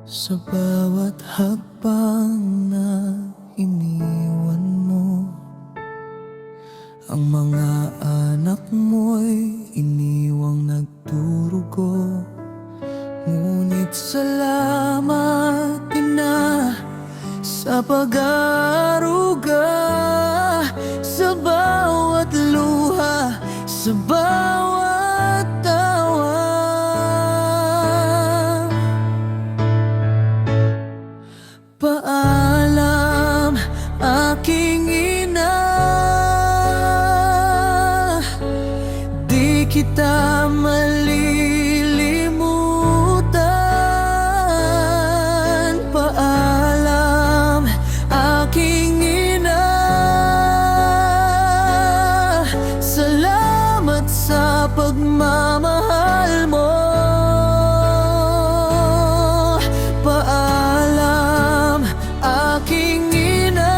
Sa bawat hakbang na iniwan mo, ang mga anak mo'y iniwang nagdurugo. Ngunit salamat na sa pag-aaruga, sa bawat luha, sa bawat tawa. Paalam, aking ina, di kita malilimutan. Paalam, aking ina, salamat sa pagmamahal mo. Paalam, aking ina,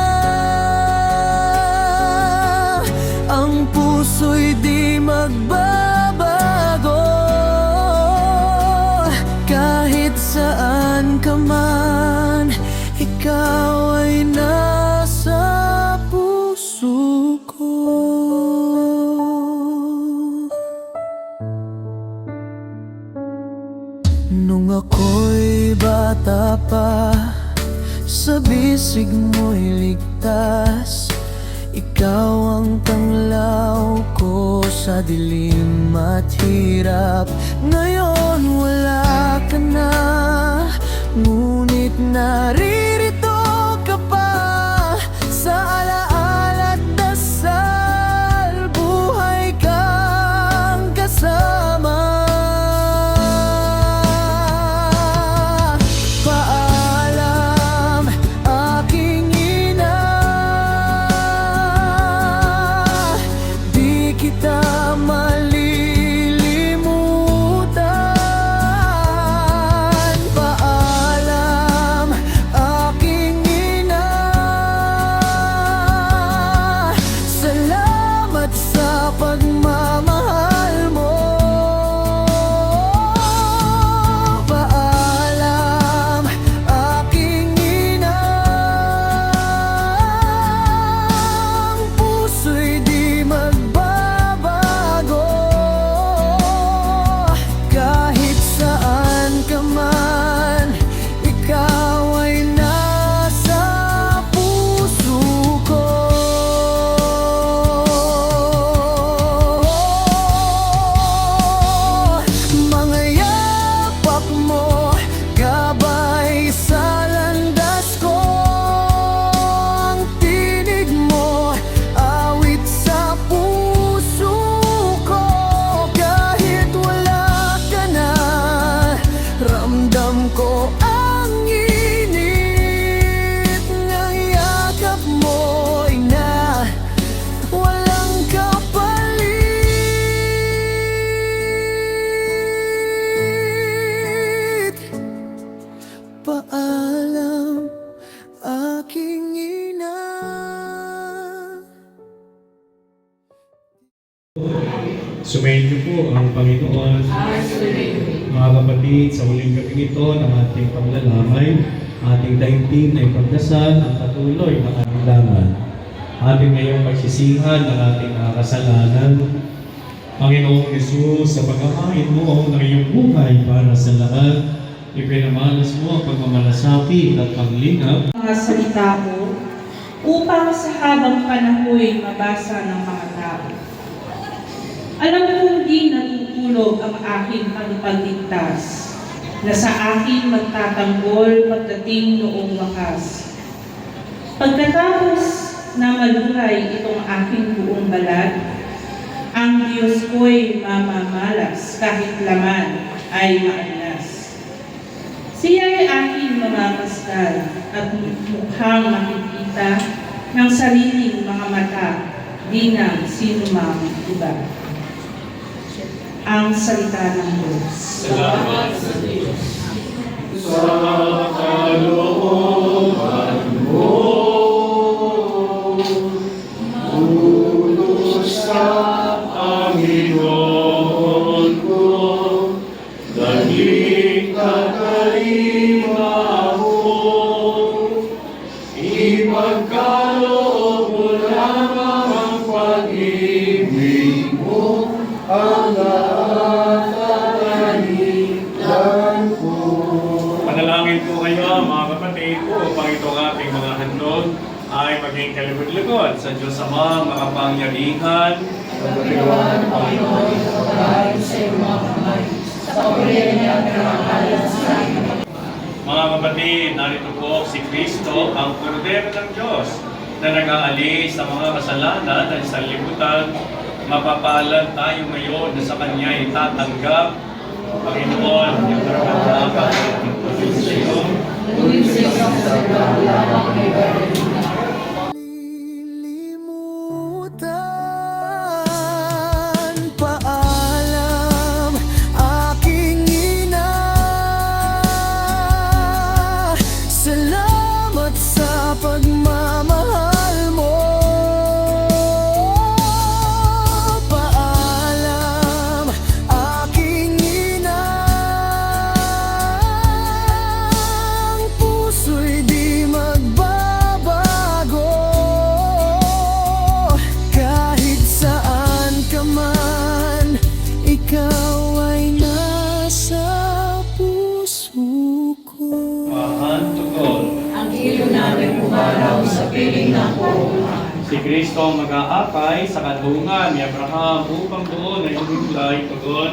ang puso'y di magbabago. Kahit saan ka man, ikaw ay nasa puso ko. Nung ako'y bata pa, sa bisig mo'y ligtas. Ikaw ang tanglaw ko sa dilim at hirap. Ngayon wala ka na, ngunit naririto ka pa. Sa alaala at dasal, buhay kang kasama. Paalam, aking ina, di kita malilimutan. Paalam, aking ina, salamat sa pagmamahal mo. Paalam, aking ina, ang puso'y di magbabago. Kahit saan ka man, ikaw ay nasa puso ko. Mga yapak mo, gabay sa landas ko. Ang tinig mo, awit sa puso ko. Kahit wala ka na, ramdam ko ang init ng yakap mo, ina, walang kapalit. Paalam, aking ina. Sumayin niyo po ang Panginoon. Mga kapatid, sa huling gabi ito ng ating paglalamay, ating daigdig na ipagdasal ang patuloy na karamdaman. Ating ngayong pagsisihan ng ating mga kasalanan. Panginoong Yesus, sa pagkakain mo ng iyong buhay para sa lahat, ipinamalas mo ang pagmamalasakit at paglingap. Mga salita mo upang sa habang panahoy mabasa ng mga tao. Alam kong di natutulog ang aking pagpagligtas, na sa akin magtatanggol pagdating noong wakas. Pagkatapos na maluhay itong aking buong balat, ang Diyos ko'y mamamalas kahit laman ay maalas. Siya'y aking mamamasdan at mukhang makikita ng sariling mga mata, di ng sinumang iba. Ang salita ng Diyos. Salamat sa Diyos. Sa kalooban mo, ulos sa kapatid, upang itong ating mga handog ay maging kalugod-lugod sa Diyos Ama, makapangyarihan, Pagkaliwan, Panginoon, pagkain sa iyong mga kamay, sa pagkain niya ng pangalan sa amin. Mga kapatid, narito po si Kristo, ang Kordero ng Diyos, na nag-aalis sa mga kasalanan at sa libutan. Mapapalad tayo ngayon na sa Kanya itatanggap. Panginoon, yung karapatan ng pagkakas sa iyo. Tuwing sa isang sagdang lamang ay Lilimutan. Paalam, aking ina. Salamat sa pagmamahal mo. Paalam, aking ina. Ang puso'y di magbabago. Kahit saan ka man, ikaw ay nasa puso ko. Mahan tugol. ang hilo namin pumanaw sa piling ng buong. Si Kristo ang mag-aakay sa kadungan ni Abraham upang doon ay umulay tugol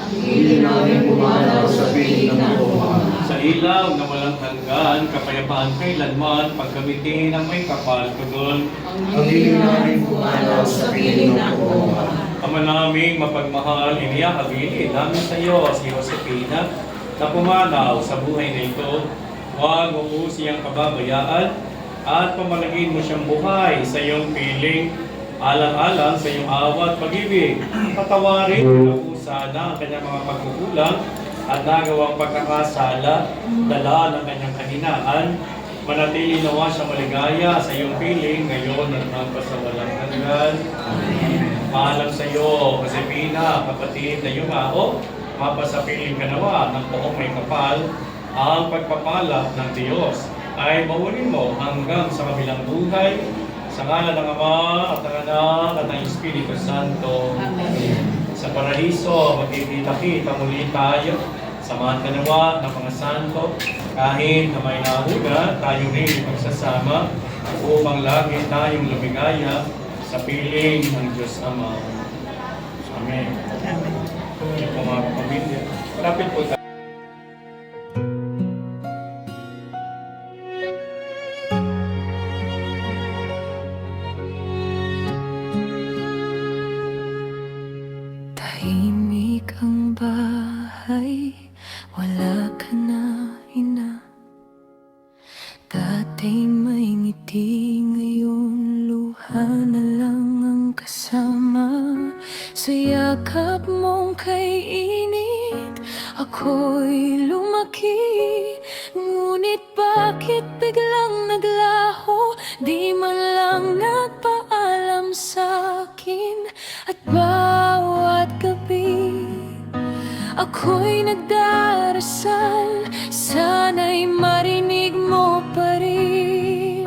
Ang hilo namin pumanaw sa piling ng buong. sa ilaw na walang hanggan, kapayapaan kailanman, pagkamitin ang may kapal tugol. Ang hilo namin pumanaw sa piling ng buong. Ama naming mapagmahal, iniyahabilin namin sa iyo si Josefina na pumanaw sa buhay na ito. Huwag mo siyang kababayaan at pamalagin mo siyang buhay sa iyong piling, alang-alang sa iyong awa at pag-ibig. Patawarin na po sana ang kanyang mga pagkukulang at nagawang pagkakasala, dala ng kanyang kahinaan. Manatili nawa siya maligaya sa iyong piling ngayon at magpasawalang hanggan. Paalam sa iyo, Josefina, kapatid na yumao, mapasapiling ka nawa ng poong may kapal, ang pagpapala ng Diyos ay maunin mo hanggang sa kabilang buhay, sa ngalan ng Ama at ng Anak at ng Espiritu Santo. Sa paraiso, magkikita-kita muli tayo. Samahan ka nawa ng mga santo, kahit na may nauna, tayo rin magsasama upang lagi tayong lumigaya sa piling ng Diyos Ama. Amen. Amen. Po mga kapamilya. Malapit po tayo. Tahimik ang bahay, wala ka na, ina. Dati may ngiti, ngayon luha na lang ang kasama. Sa yakap mong kay init, ako'y lumaki. Ngunit bakit biglang naglaho, di man lang nagpaalam sa'kin. At bawat gabi, ako'y nagdarasal, sana'y marinig mo pa rin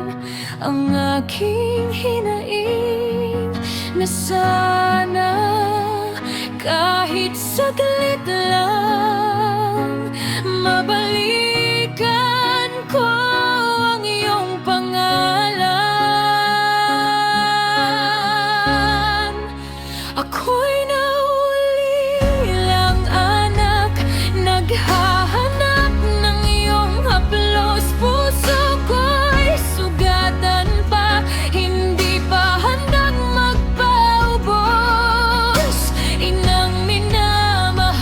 ang aking hinaing, na sana kahit saglit lang mabalikan ko ang iyong pangalan. Ako'y nauli lang, anak, naghahanap ng iyong haplos. Puso ko'y sugatan pa, hindi pa handang magpaubos. Inang minamahal,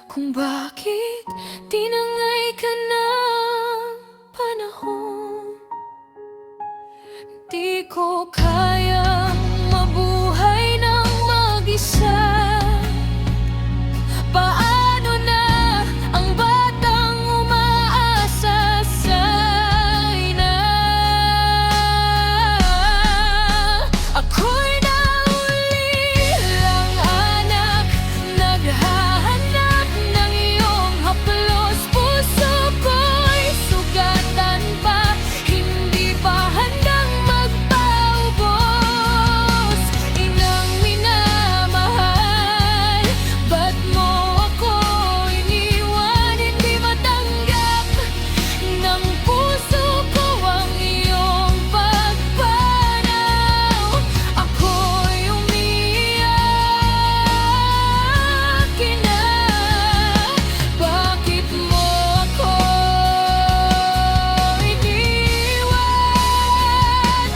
kung bakit tinangay ka ng panahon. Di ko kayang mabuhay ng mag-isa. Paano na ang batang umaasa sa ina? Ako'y naulilang anak, naghahanap ng iyong haplos. Puso ko'y sugatan pa, hindi pa handang magpaubos. Inang minamahal, ba't mo ako iniwan? Hindi matanggap ng puso ko ang iyong pagpanaw. Ako'y umiiyak na, bakit mo ako iniwan?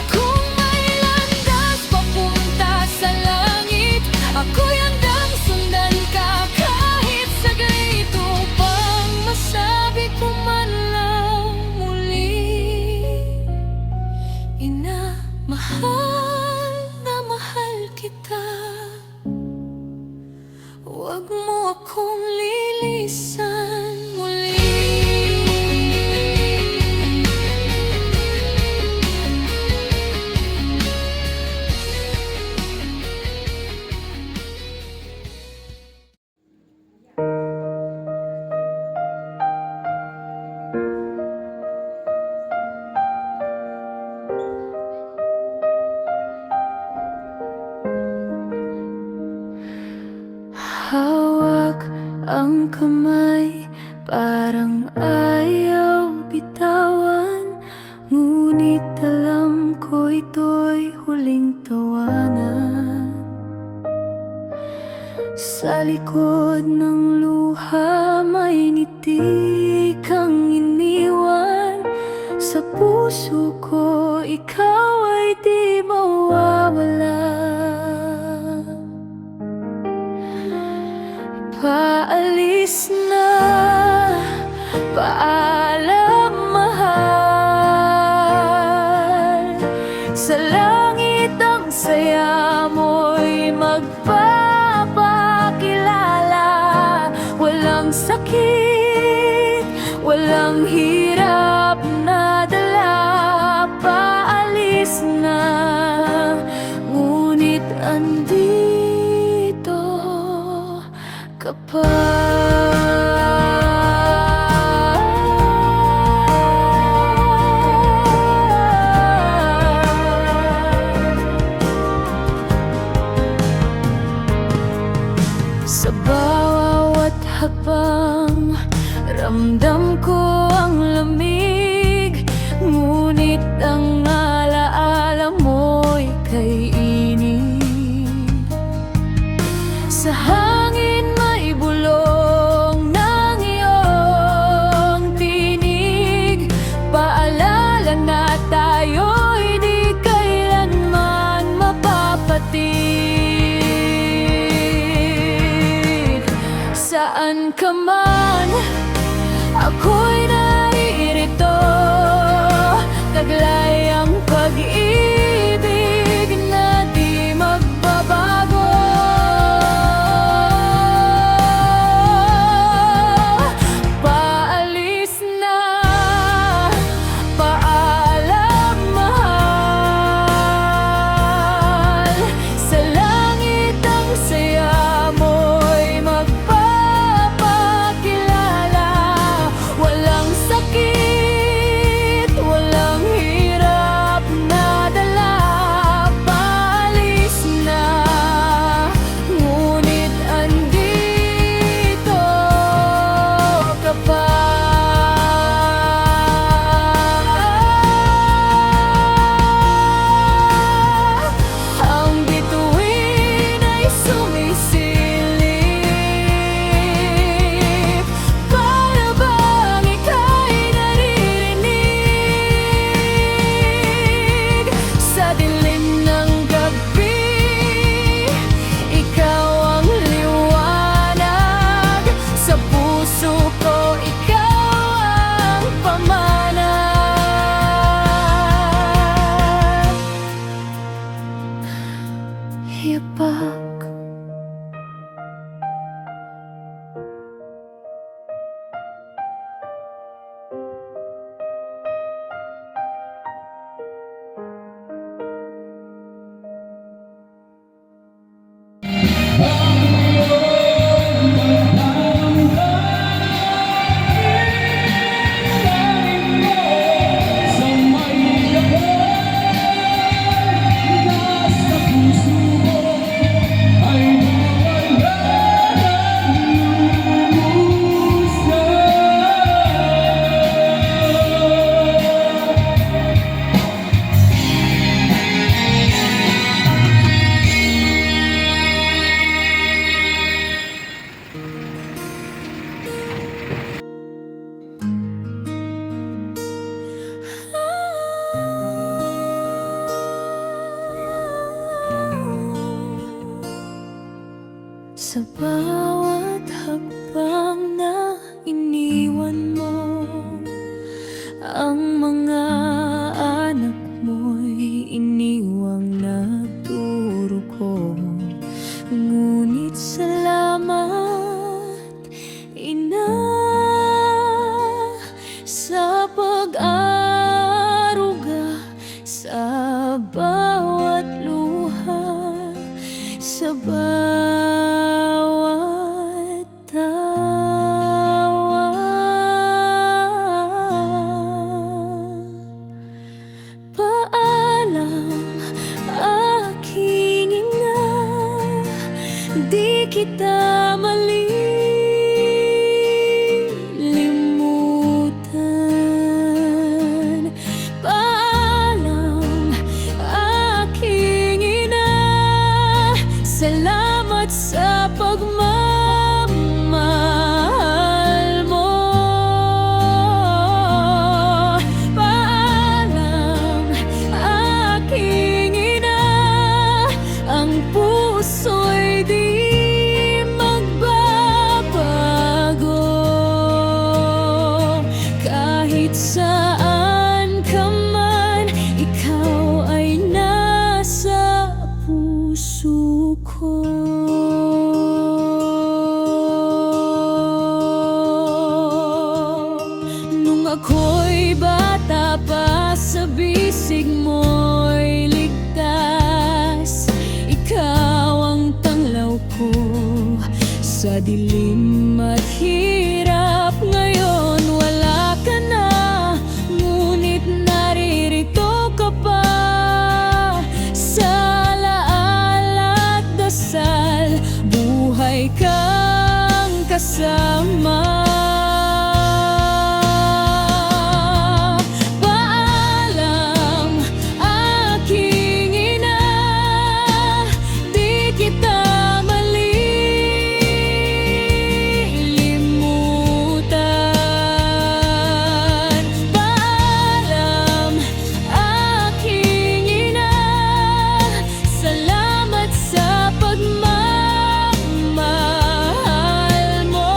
Kung may landas papunta sa langit, ako'y handang sundan ka kahit saglit, upang masabi ko man lang muli, ina, mahal na mahal kita. Huwag mo akong lilisan muli. Hawak ang kamay, parang ayaw bitawan. Ngunit alam ko ito'y huling tawanan. Sa likod ng luha may ngiti kang iniwan. Sa puso ko ikaw ay di mawawala. Paalis na, paalam mahal. Sa langit ang saya mo'y magpapakilala. Walang sakit, walang hirap na dala. Paalis na, ngunit andito ka pa. mga anak mo'y iniwang nagturo ko. Ngunit salamat, Ina, sa pag-aruga sa bawat luha, sa bawat tawa. Paalam, aking ina, di kita malilimutan. Paalam, aking ina, salamat sa pagmamahal mo. Paalam, aking ina, ang puso'y di magbabago. Kahit saan ka man, ikaw ay nasa puso ko. Nung ako'y bata pa, sa bisig mo'y ligtas. Ikaw ang tanglaw ko sa dilim at hirap. Ngayon wala ka na, ngunit naririto ka pa. Sa alaala at dasal, buhay kang kasama. Paalam, aking ina, di kita malilimutan. Paalam, aking ina, salamat sa pagmamahal mo.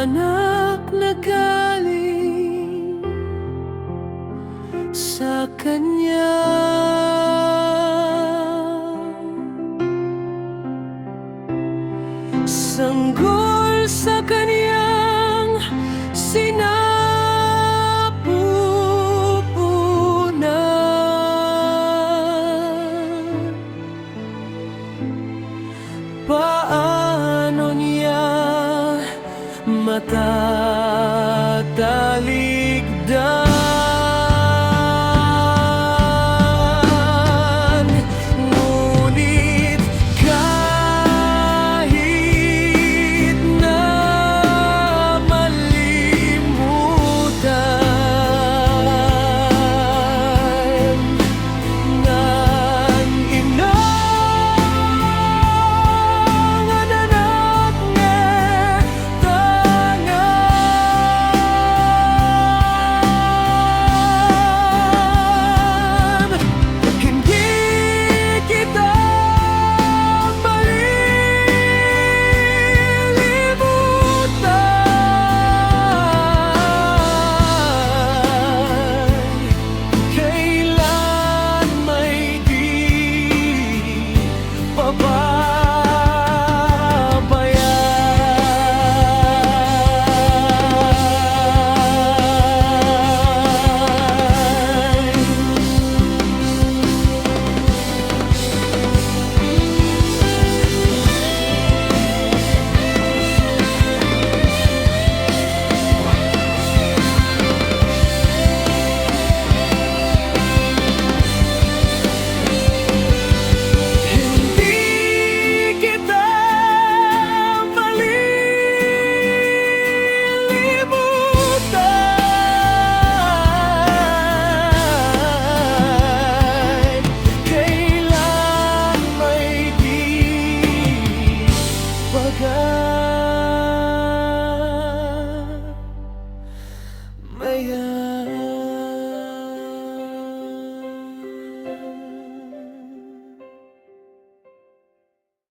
anak na galing sa Kanya. Sanggol sa Kanyang sinapupunan. Paano niya matatali